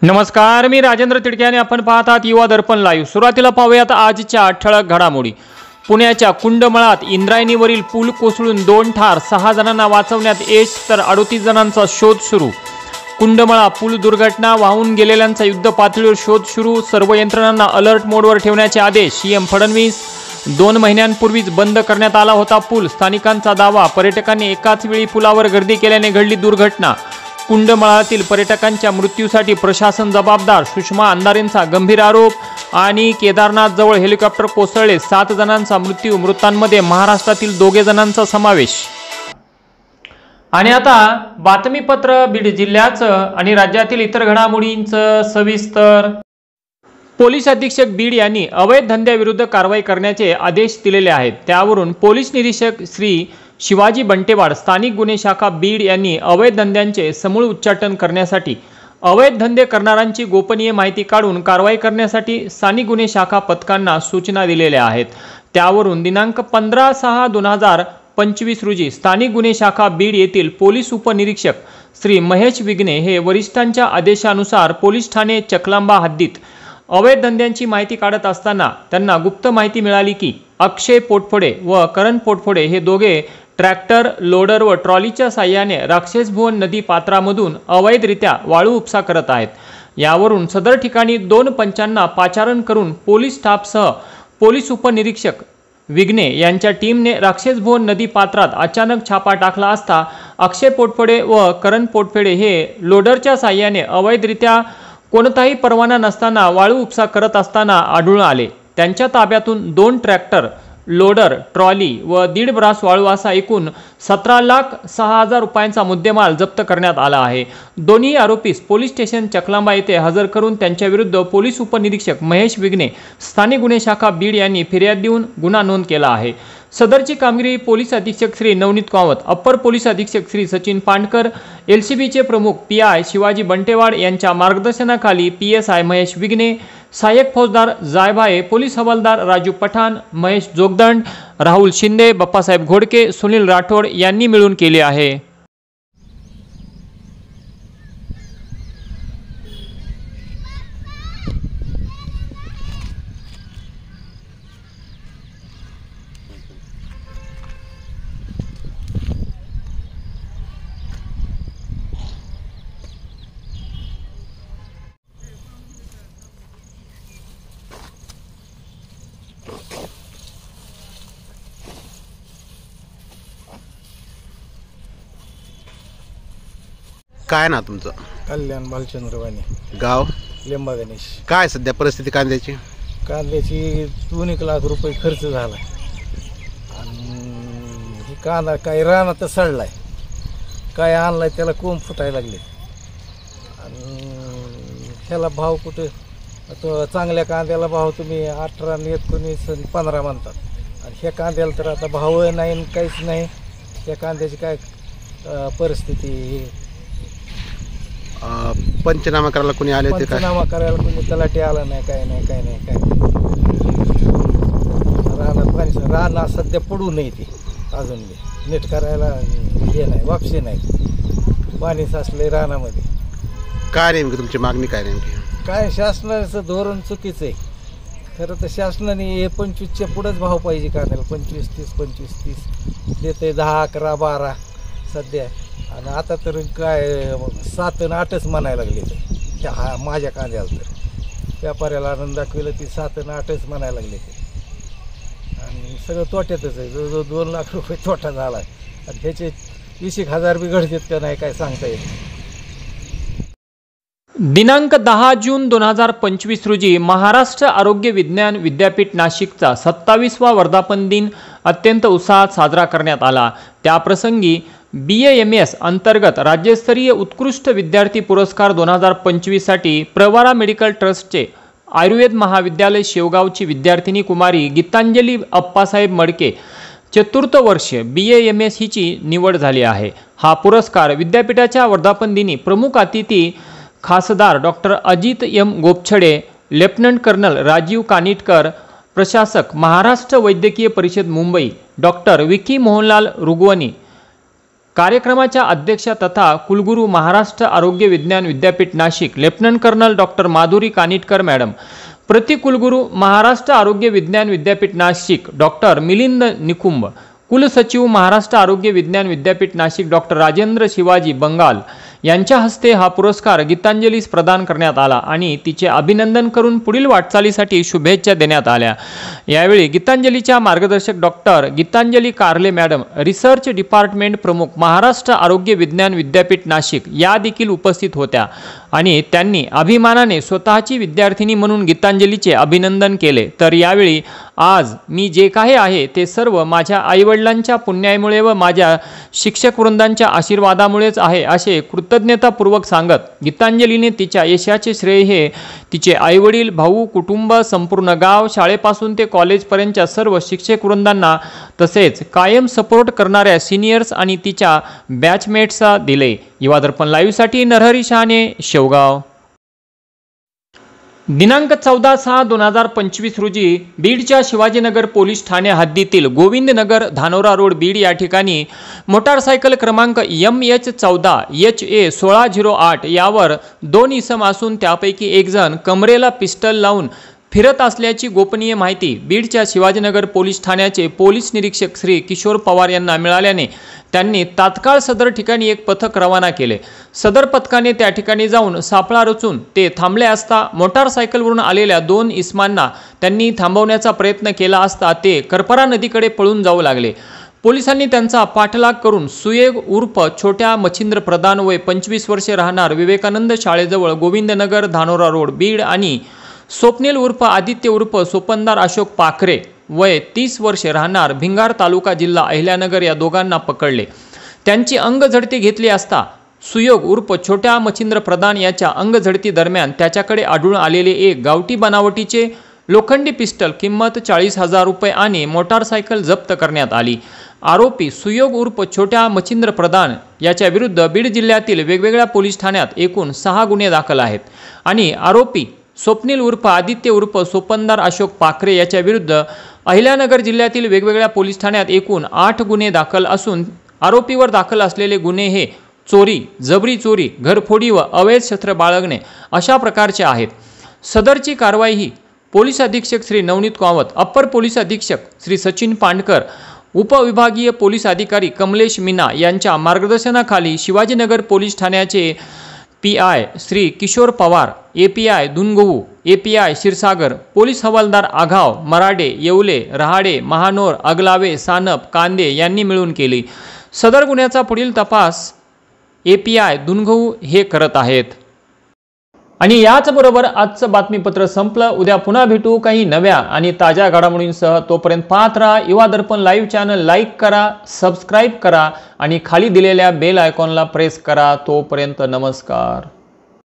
नमस्कार, मी राजेंद्र तिडके आणि आपण पाहत आहात युवा दर्पण लाईव्ह। सुरुवातीला पाहूयात आजच्या ठळक घडामोडी। पुण्याच्या कुंडमळात इंद्रायणीवरील पूल कोसळून 2 ठार, 6 जणांना वाचवण्यात यश तर 38 जणांचा शोध सुरू। कुंडमळा पूल दुर्घटना, वाहून गेलेल्यांचा युद्ध पातळीवर शोध सुरू। सर्व यंत्रणांना अलर्ट मोडवर ठेवण्याचे आदेश। सीएम फडणवीस 2 महिन्यांपूर्वीच बंद करण्यात आला होता पूल, स्थानिकांचा दावा। पर्यटकांनी एकाच वेळी पुलावर गर्दी केल्याने घडली दुर्घटना। कुंडमळातील पर्यटकांच्या मृत्यूसाठी प्रशासन जबाबदार, सुषमा अंधारेंचा गंभीर आरोप। आणि केदारनाथ जवळ हेलिकॉप्टर कोसळले, 7 जणांचा मृत्यू, मृतांमध्ये महाराष्ट्रातील 2 जणांचा समावेश। आणि आता बातमीपत्र बीड जिल्ह्याचं आणि राज्यातील इतर घडामोडींचं सविस्तर। पोलीस अधीक्षक बीड यांनी अवैध धंद्याविरुद्ध कारवाई करण्याचे आदेश दिलेले आहेत। त्यावरून पोलीस निरीक्षक श्री शिवाजी बंटेवाड, स्थानिक गुन्हे शाखा बीड यांनी अवैध धंद्यांचे समूळ उच्चाटन करण्यासाठी, अवैध धंदे करणाऱ्यांची गोपनीय माहिती काढून कारवाई करण्यासाठी स्थानिक गुन्हे शाखा पथकांना सूचना दिलेल्या आहेत। त्यावरून दिनांक 15/6/2025 रोजी स्थानिक गुन्हे शाखा बीड येथील पोलीस उपनिरीक्षक श्री महेश विघ्ने हे वरिष्ठांच्या आदेशानुसार पोलीस ठाणे चकलांबा हद्दीत अवैध धंद्यांची माहिती काढत असताना त्यांना गुप्त माहिती मिळाली की अक्षय पोटफोडे व करण पोटफोडे हे दोघे ट्रॅक्टर, लोडर व ट्रॉलीच्या साहाय्याने राक्षसभुवन नदी पात्रामधून अवैधरित्या वाळू उपसा करत आहेत। यावरून सदर ठिकाणी 2 पंचांना पाचारण करून पोलीस स्टाफसह पोलीस उपनिरीक्षक विघ्ने यांच्या टीमने राक्षसभुवन नदी पात्रात अचानक छापा टाकला असता अक्षय पोटफोडे व करण पोटफोडे हे लोडरच्या साहाय्याने अवैधरित्या कोणताही परवाना नसताना वाळू उपसा करत असताना आढळून आले। त्यांच्या ताब्यातून 2 ट्रॅक्टर, लोडर, ट्रॉली व 1.5 ब्रास वाळू असा एकूण 17,06,000 रुपयांचा मुद्देमाल जप्त करण्यात आला आहे। दोन्ही आरोपीस पोलीस स्टेशन चकलांबा येथे हजर करून त्यांच्या विरुद्ध पोलीस उपनिरीक्षक महेश विघ्ने, स्थानिक गुन्हे शाखा बीड यांनी फिर्याद देऊन गुन्हा नोंद केला आहे। सदरची कामगिरी पोलीस अधीक्षक श्री नवनीत कामत, अप्पर पोलीस अधीक्षक श्री सचिन पांडकर, एलसीबीचे प्रमुख पीआय शिवाजी बंटेवाड यांच्या मार्गदर्शनाखाली पीएसआय महेश विघ्ने, सहाय्यक फौजदार जायभाये, पोलीस हवालदार राजू पठाण, महेश जोगदंड, राहुल शिंदे, बाप्पासाहेब घोडके, सुनील राठोड यांनी मिळून केले आहे। काय ना तुमचं? कल्याण भालचंद्र वाणी, गाव लिंबा गणेश। काय सध्या परिस्थिती कांद्याची? 2 लाख रुपये खर्च झाला आणि ही कांदा काही रानात सडलाय, काय आणलाय त्याला कोंब फुटायला लागले आणि ह्याला भाव कुठे? तो चांगल्या कांद्याला भाव तुम्ही 18, 19, 15 म्हणतात आणि ह्या कांद्याला तर आता भाव नाही, काहीच नाही। त्या कांद्याची काय परिस्थिती? पंचनामा करायला कोणी आले होते? पंचनामा करायला कोणी तलाठी आला नाही, काय नाही, काय नाही, काय रानात पाणी, रान सध्या पडू नये ते अजून नीट करायला हे नाही, वापसी नाही, पाणी साचले रानामध्ये। काय नेमकी तुमची मागणी? काय नेमकी? काय शासनाचं धोरण चुकीचं आहे खरं तर। शासनाने हे 25च्या पुढेच भाव पाहिजे कांद्याला, 25, 30, 25, 30 देते, 10, 11, 12 सध्या। आणि आता तर काय 7 आणि 8च म्हणायला लागले ते त्या माझ्या कांद्याला, तर व्यापाऱ्याला आनंद दाखविलं ती 7 आणि 8च म्हणायला लागले ते आणि सगळं तोट्यातच आहे। जवळजवळ 2 लाख रुपये तोटा झाला आहे आणि ह्याचे 20,000 बी घडतात का नाही काय सांगता येत। दिनांक 10 जून 2025 रोजी महाराष्ट्र आरोग्य विज्ञान विद्यापीठ नाशिकचा 27वा वर्धापन दिन अत्यंत उत्साहात साजरा करण्यात आला। त्याप्रसंगी BAMS अंतर्गत राज्यस्तरीय उत्कृष्ट विद्यार्थी पुरस्कार 2025 साठी प्रवरा मेडिकल ट्रस्टचे आयुर्वेद महाविद्यालय शेवगावची विद्यार्थिनी कुमारी गीतांजली अप्पासाहेब मडके, 4th वर्ष, BAMS हिची निवड झाली आहे। हा पुरस्कार विद्यापीठाच्या वर्धापन दिनी प्रमुख अतिथी खासदार doctor Ajit M Gopchhade, lieutenant colonel Rajiv Kanitkar, प्रशासक महाराष्ट्र वैद्यकीय परिषद मुंबई डॉक्टर विकी मोहनलाल रुगवणी, कार्यक्रमाच्या अध्यक्षा तथा कुलगुरू महाराष्ट्र आरोग्य विज्ञान विद्यापीठ Nashik lieutenant colonel doctor Madhuri Kanitkar madam, प्रतिकुलगुरू महाराष्ट्र आरोग्य विज्ञान विद्यापीठ नाशिक डॉक्टर मिलिंद निकुंभ, कुलसचिव महाराष्ट्र आरोग्य विज्ञान विद्यापीठ नाशिक डॉक्टर राजेंद्र शिवाजी बंगाल यांच्या हस्ते हा पुरस्कार गीतांजलीस प्रदान करण्यात आला आणि तिचे अभिनंदन करून पुढील वाटचालीसाठी शुभेच्छा देण्यात आल्या। यावेळी गीतांजलीच्या मार्गदर्शक डॉक्टर गीतांजली कारले मॅडम, रिसर्च डिपार्टमेंट प्रमुख महाराष्ट्र आरोग्य विज्ञान विद्यापीठ नाशिक या देखील उपस्थित होत्या आणि त्यांनी अभिमानाने स्वतःची विद्यार्थिनी म्हणून गीतांजलीचे अभिनंदन केले। तर यावेळी आज मी जे काही आहे ते सर्व माझ्या आईवडिलांच्या पुण्यामुळे व माझ्या शिक्षक वृंदांच्या आशीर्वादामुळेच आहे असे कृतज्ञतापूर्वक सांगत गीतांजलीने तिच्या यशाचे श्रेय हे तिचे आईवडील, भाऊ, कुटुंब, संपूर्ण गाव, शाळेपासून ते कॉलेजपर्यंतच्या सर्व शिक्षक वृंदांना तसेच कायम सपोर्ट करणाऱ्या सिनियर्स आणि तिच्या बॅचमेट्सला दिले। युवा दर्पण लाईव्हसाठी नरहरी शहाणे, शेवगाव। दिनांक 14/6/2025 रोजी बीडच्या शिवाजीनगर पोलीस ठाणे हद्दीतील गोविंदनगर धानोरा रोड बीड या ठिकाणी मोटारसायकल क्रमांक MH14HA1608 यावर 2 इसम असून त्यापैकी एक जण कमरेला पिस्टल लावून फिरत असल्याची गोपनीय माहिती बीडच्या शिवाजीनगर पोलीस ठाण्याचे पोलीस निरीक्षक श्री किशोर पवार यांना मिळाल्याने त्यांनी तात्काळ सदर ठिकाणी एक पथक रवाना केले। सदर पथकाने त्या ठिकाणी जाऊन सापळा रचून ते थांबले असता मोटारसायकलवरून आलेल्या 2 इसमांना त्यांनी थांबवण्याचा प्रयत्न केला असता ते करपरा नदीकडे पळून जाऊ लागले। पोलिसांनी त्यांचा पाठलाग करून सुयोग उर्फ छोट्या मच्छिंद्र प्रधान वय 25 वर्षे राहणार विवेकानंद शाळेजवळ गोविंदनगर धानोरा रोड बीड आणि स्वप्नील उर्फ आदित्य उर्फ सोपनदार अशोक पाखरे वय 30 वर्षे राहणार भिंगार तालुका जिल्हा अहिल्यानगर या दोघांना पकडले। त्यांची अंगझडती घेतली असता सुयोग उर्फ छोट्या मच्छिंद्र प्रधान याच्या अंगझडती दरम्यान त्याच्याकडे आढळून आलेले एक गावठी बनावटीचे लोखंडी पिस्टल किंमत 40,000 रुपये आणि मोटारसायकल जप्त करण्यात आली। आरोपी सुयोग उर्फ छोट्या मच्छिंद्र प्रधान याच्या विरुद्ध बीड जिल्ह्यातील वेगवेगळ्या पोलीस ठाण्यात एकूण 6 गुन्हे दाखल आहेत आणि आरोपी स्वप्नील उर्फ आदित्य उर्फ सोपनदार अशोक पाखरे याच्या विरुद्ध अहिल्यानगर जिल्ह्यातील वेगवेगळ्या पोलीस ठाण्यात एकूण 8 गुन्हे दाखल असून आरोपीवर दाखल असलेले गुन्हे हे चोरी, जबरी चोरी, घरफोडी व अवैध शस्त्र बाळगणे अशा प्रकारचे आहेत। सदरची कारवाई ही पोलीस अधीक्षक श्री नवनीत कावत, अप्पर पोलीस अधीक्षक श्री सचिन पांडकर, उपविभागीय पोलीस अधिकारी कमलेश मीना यांच्या मार्गदर्शनाखाली शिवाजीनगर पोलीस ठाण्याचे PI श्री किशोर पवार, API दुनगहू, API क्षीरसागर, पोलीस हवालदार आघाव, मराडे, येवले, रहाडे, महानोर, अगलावे, सानप, कांदे यांनी मिळून केली। सदर गुन्ह्याचा पुढील तपास API दुनगहू हे करत आहेत। आणि याचबरोबर आजचं बातमीपत्र संपलं। उद्या पुन्हा भेटू काही नव्या आणि ताज्या घडामोडींसह। तोपर्यंत पाहत राहा युवा दर्पण लाईव्ह चॅनल, लाईक करा, सबस्क्राईब करा आणि खाली दिलेल्या बेल आयकॉनला प्रेस करा। तोपर्यंत नमस्कार।